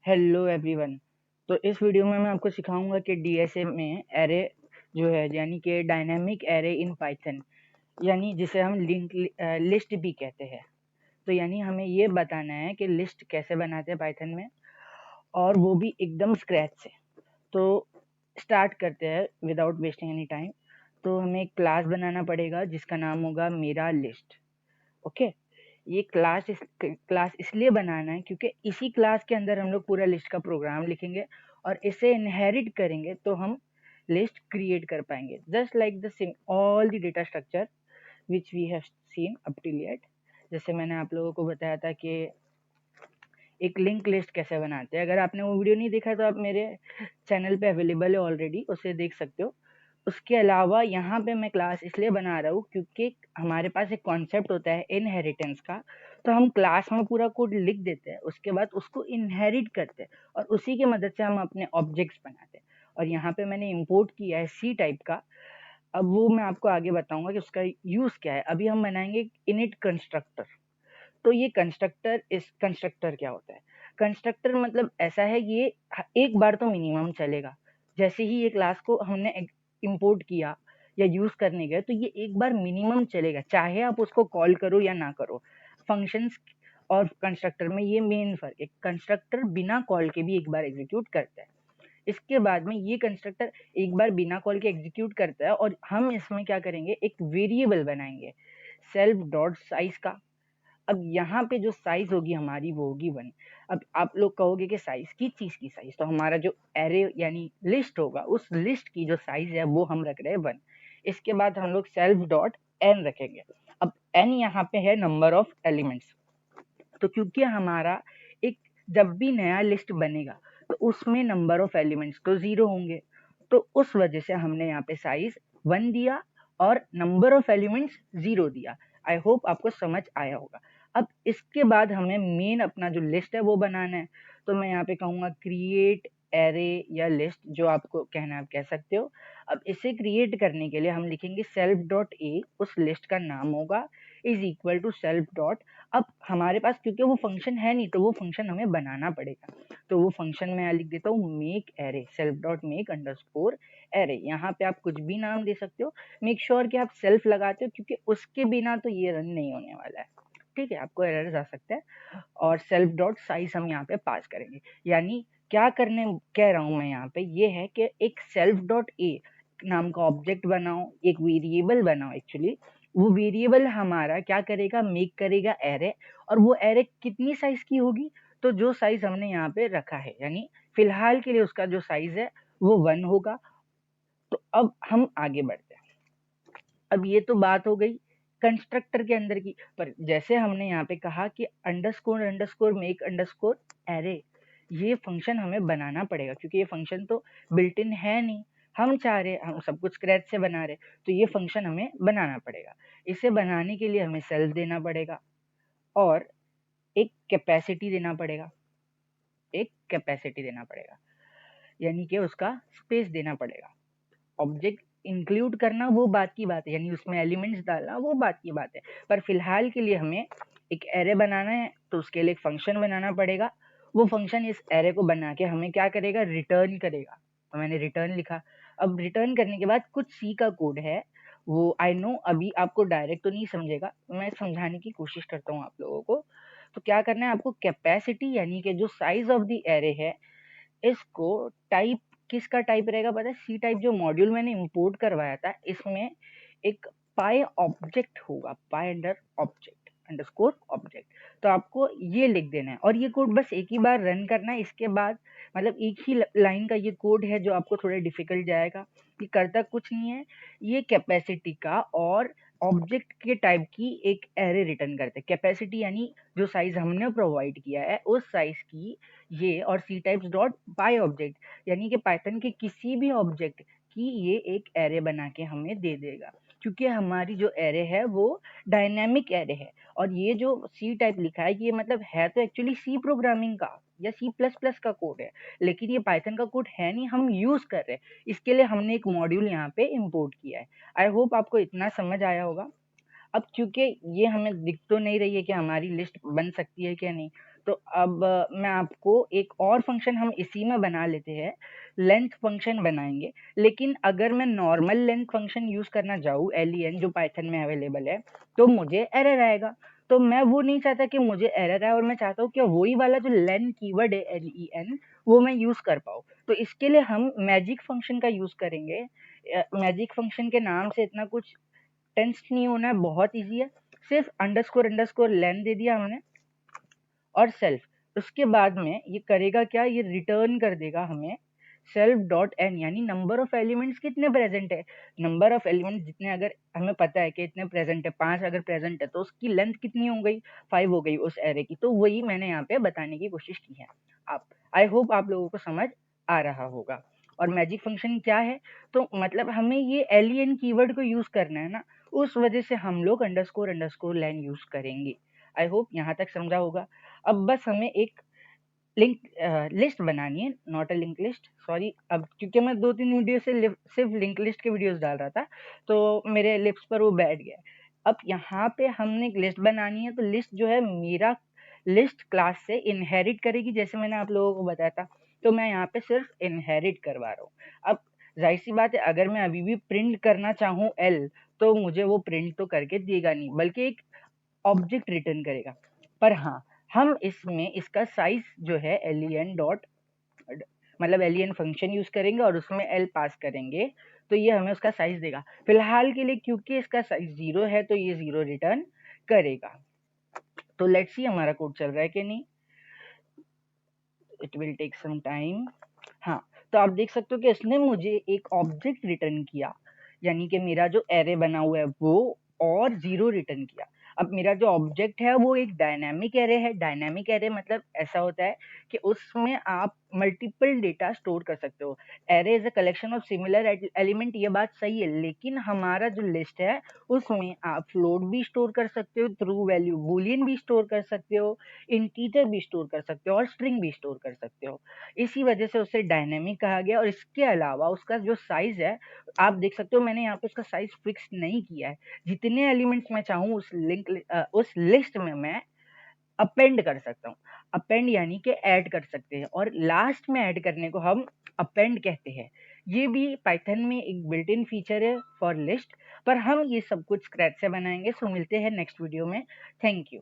Hello everyone. तो इस video में मैं आपको सिखाऊंगा कि डीएसए में एरे जो है यानी कि डायनामिक एरे इन पाइथन, यानी जिसे हम लिंक लिस्ट भी कहते हैं। तो यानी हमें ये बताना है कि लिस्ट कैसे बनाते हैं पाइथन में, और वो भी एकदम स्क्रैच से। तो स्टार्ट करते हैं विदाउट वेस्टिंग एनी टाइम। तो हमें एक क्लास बनाना पड़ेगा जिसका नाम होगा मेरा लिस्ट। ओके, ये क्लास इसलिए बनाना है क्योंकि इसी क्लास के अंदर हम लोग पूरा लिस्ट का प्रोग्राम लिखेंगे और इसे इनहेरिट करेंगे तो हम लिस्ट क्रिएट कर पाएंगे, just like the all the data structure which we have seen up till yet. जैसे मैंने आप लोगों को बताया था कि एक लिंक लिस्ट कैसे बनाते हैं। अगर आपने वो वीडियो नहीं देखा तो आप मेरे चैनल पे अवेलेबल है ऑलरेडी, उसे देख सकते हो। उसके अलावा यहाँ पे मैं क्लास इसलिए बना रहा हूँ क्योंकि हमारे पास एक कॉन्सेप्ट होता है इनहेरिटेंस का। तो हम क्लास में पूरा कोड लिख देते हैं, उसके बाद उसको इनहेरिट करते हैं और उसी की मदद से हम अपने ऑब्जेक्ट्स बनाते हैं। और यहाँ पे मैंने इंपोर्ट किया है सी टाइप का। अब वो मैं आपको आगे बताऊंगा कि उसका यूज क्या है। अभी हम बनाएंगे इनिट कंस्ट्रक्टर। तो ये कंस्ट्रक्टर क्या होता है? कंस्ट्रक्टर मतलब ऐसा है कि ये एक बार तो मिनिमम चलेगा। जैसे ही ये क्लास को हमने इंपोर्ट किया या यूज करने गए तो ये एक बार मिनिमम चलेगा, चाहे आप उसको कॉल करो या ना करो। फंक्शंस और कंस्ट्रक्टर में ये मेन फर्क है। कंस्ट्रक्टर बिना कॉल के भी एक बार एग्जीक्यूट करता है। इसके बाद में ये कंस्ट्रक्टर एक बार बिना कॉल के एग्जीक्यूट करता है और हम इसमें क्या करेंगे, एक वेरिएबल बनाएंगे सेल्फ डॉट साइज का। अब यहाँ पे जो साइज होगी हमारी वो होगी 1। अब आप लोग कहोगे कि साइज की चीज की साइज, तो हमारा जो एरे यानी लिस्ट होगा उस लिस्ट की जो साइज है वो हम रख रहे हैं 1। इसके बाद हम लोग सेल्फ डॉट एन रखेंगे। अब एन यहाँ पे है नंबर ऑफ एलिमेंट्स। तो क्योंकि हमारा एक जब भी नया लिस्ट बनेगा तो उसमें नंबर ऑफ एलिमेंट्स तो 0 होंगे, तो उस वजह से हमने यहाँ पे साइज 1 दिया और नंबर ऑफ एलिमेंट्स 0 दिया। आई होप आपको समझ आया होगा। अब इसके बाद हमें मेन अपना जो लिस्ट है वो बनाना है। तो मैं यहाँ पे कहूँगा क्रिएट एरे या लिस्ट, जो आपको कहना है आप कह सकते हो। अब इसे क्रिएट करने के लिए हम लिखेंगे सेल्फ डॉट ए, उस लिस्ट का नाम होगा, is equal to self dot. अब हमारे पास क्योंकि वो फंक्शन है नहीं तो वो फंक्शन हमें बनाना पड़ेगा। तो वो फंक्शन मैं लिख देता हूँ make array, self dot make underscore array. यहाँ पे आप कुछ भी नाम दे सकते हो, मेक श्योर कि आप सेल्फ लगाते हो क्योंकि उसके बिना तो ये रन नहीं होने वाला है। ठीक है, आपको एरर आ सकता है। और सेल्फ डॉट साइज हम यहाँ पे पास करेंगे। यानी क्या करने कह रहा हूँ मैं यहाँ पे, ये है कि एक सेल्फ डॉट ए नाम का ऑब्जेक्ट बनाओ, एक वेरिएबल बनाओ। एक्चुअली वो वेरिएबल हमारा क्या करेगा, मेक करेगा एरे। और वो एरे कितनी साइज की होगी, तो जो साइज हमने यहाँ पे रखा है, यानी फिलहाल के लिए उसका जो साइज है वो 1 होगा। तो अब हम आगे बढ़ते हैं। अब ये तो बात हो गई कंस्ट्रक्टर के अंदर की, पर जैसे हमने यहाँ पे कहा कि underscore underscore make underscore array, ये फंक्शन हमें बनाना पड़ेगा क्योंकि ये फंक्शन तो बिल्ट इन है नहीं। हम चाह रहे, हम सब कुछ स्क्रैच से बना रहे, तो ये फंक्शन हमें बनाना पड़ेगा। इसे बनाने के लिए हमें सेल्फ देना पड़ेगा और एक कैपेसिटी देना पड़ेगा। यानी कि उसका स्पेस देना पड़ेगा। ऑब्जेक्ट इंक्लूड करना वो बात की बात है, यानी उसमें एलिमेंट्स डालना वो बात की बात है। पर फिलहाल के लिए हमें एक एरे बनाना है तो उसके लिए एक फंक्शन बनाना पड़ेगा। वो फंक्शन इस एरे को बना के हमें क्या करेगा, रिटर्न करेगा। तो मैंने रिटर्न लिखा। अब रिटर्न करने के बाद कुछ सी का कोड है, वो आई नो अभी आपको डायरेक्ट तो नहीं समझेगा, मैं समझाने की कोशिश करता हूँ आप लोगों को। तो क्या करना है आपको, कैपेसिटी यानी कि जो साइज ऑफ द एरे है, इसको टाइप, किसका टाइप रहेगा पता है, सी टाइप। जो मॉड्यूल मैंने इंपोर्ट करवाया था इसमें एक पाई ऑब्जेक्ट होगा, pi under object underscore object. तो आपको ये लिख देना है और ये कोड बस एक ही बार रन करना है। इसके बाद मतलब एक ही लाइन का ये कोड है जो आपको थोड़ा डिफिकल्ट जाएगा। ये करता कुछ नहीं है, ये कैपेसिटी का और ऑब्जेक्ट के टाइप की एक एरे रिटर्न करते हैं। कैपेसिटी यानी जो साइज हमने प्रोवाइड किया है उस साइज की ये, और सी टाइप्स डॉट बाय ऑब्जेक्ट यानी कि पाइथन के किसी भी ऑब्जेक्ट की ये एक एरे बना के हमें दे देगा। क्योंकि हमारी जो एरे है वो डायनेमिक एरे है। और ये जो सी टाइप लिखा है ये मतलब है तो एक्चुअली सी प्रोग्रामिंग का या सी प्लस प्लस का कोड है, लेकिन ये पाइथन का कोड है नहीं, हम यूज कर रहे हैं। इसके लिए हमने एक मॉड्यूल यहाँ पे इंपोर्ट किया है। आई होप आपको इतना समझ आया होगा। अब क्योंकि ये हमें दिख तो नहीं रही है कि हमारी लिस्ट बन सकती है क्या नहीं, तो अब मैं आपको एक और फंक्शन हम इसी में बना लेते हैं, लेंथ फंक्शन बनाएंगे। लेकिन अगर मैं नॉर्मल लेंथ फंक्शन यूज करना चाहूँ len जो पाइथन में अवेलेबल है, तो मुझे एरर आएगा। तो मैं वो नहीं चाहता कि मुझे एरर आए, और मैं चाहता हूँ कि वही वाला जो len कीवर्ड है len वो मैं यूज कर पाऊँ। तो इसके लिए हम मैजिक फंक्शन का यूज करेंगे। मैजिक फंक्शन के नाम से इतना कुछ टेंस नहीं होना है, बहुत ईजी है। सिर्फ अंडरस्कोर अंडरस्कोर लेन दे दिया हमने और सेल्फ। उसके बाद में ये करेगा क्या, ये रिटर्न कर देगा हमें सेल्फ डॉट एन, यानी नंबर ऑफ एलिमेंट्स कितने प्रेजेंट है। नंबर ऑफ एलिमेंट्स जितने अगर हमें पता है कि इतने प्रेजेंट है, 5 अगर प्रेजेंट है तो उसकी लेंथ कितनी हो गई, 5 हो गई उस एरे की। तो वही मैंने यहाँ पे बताने की कोशिश की है। आप आई होप आप लोगों को समझ आ रहा होगा। और मैजिक फंक्शन क्या है, तो मतलब हमें ये एलियन कीवर्ड को यूज करना है ना, उस वजह से हम लोग अंडरस्कोर अंडरस्कोर लाइन यूज करेंगे। आई होप यहाँ तक समझा होगा। अब बस हमें एक लिंक लिस्ट बनानी है, not a link list, sorry. अब क्योंकि मैं 2-3 वीडियो से सिर्फ लिंक लिस्ट के वीडियोस डाल रहा था, तो मेरे लिप्स पर वो बैठ गया। अब यहाँ पे हमने एक लिस्ट बनानी है, तो लिस्ट जो है मेरा लिस्ट क्लास से इनहेरिट करेगी, जैसे मैंने आप लोगों को बताया था। तो मैं यहाँ पे सिर्फ इनहेरिट करवा रहा हूँ। अब जाहिर सी बात है, अगर मैं अभी भी प्रिंट करना चाहूँ एल, तो मुझे वो प्रिंट तो करके देगा नहीं, बल्कि एक ऑब्जेक्ट रिटर्न करेगा। पर हाँ, हम इसमें इसका साइज जो है len डॉट मतलब len फंक्शन यूज करेंगे और उसमें l पास करेंगे, तो ये हमें उसका साइज देगा। फिलहाल के लिए क्योंकि इसका साइज 0 है, तो ये 0 रिटर्न करेगा। तो लेट्स सी हमारा कोड चल रहा है कि नहीं, it will take some time. हाँ, तो आप देख सकते हो कि इसने मुझे एक ऑब्जेक्ट रिटर्न किया, यानी कि मेरा जो एरे बना हुआ है वो, और 0 रिटर्न किया। अब मेरा जो ऑब्जेक्ट है वो एक डायनामिक एरे है। डायनामिक एरे मतलब ऐसा होता है कि उसमें आप मल्टीपल डेटा स्टोर कर सकते हो। Array is a collection of similar element, ये बात सही है, लेकिन हमारा जो लिस्ट है उसमें आप फ्लोट भी स्टोर कर सकते हो, ट्रू वैल्यू बूलियन भी स्टोर कर सकते हो, इंटीजर भी स्टोर कर सकते हो और स्ट्रिंग भी स्टोर कर सकते हो। इसी वजह से उसे डायनेमिक कहा गया। और इसके अलावा उसका जो साइज है, आप देख सकते हो मैंने यहाँ पे उसका साइज फिक्स नहीं किया है। जितने एलिमेंट्स मैं चाहूँ उस लिस्ट में मैं अपेंड कर सकता हूँ। अपेंड यानी कि ऐड कर सकते हैं, और लास्ट में ऐड करने को हम अपेंड कहते हैं। ये भी पाइथन में एक बिल्ट इन फीचर है फॉर लिस्ट, पर हम ये सब कुछ स्क्रैच से बनाएंगे। सो मिलते हैं नेक्स्ट वीडियो में। Thank you.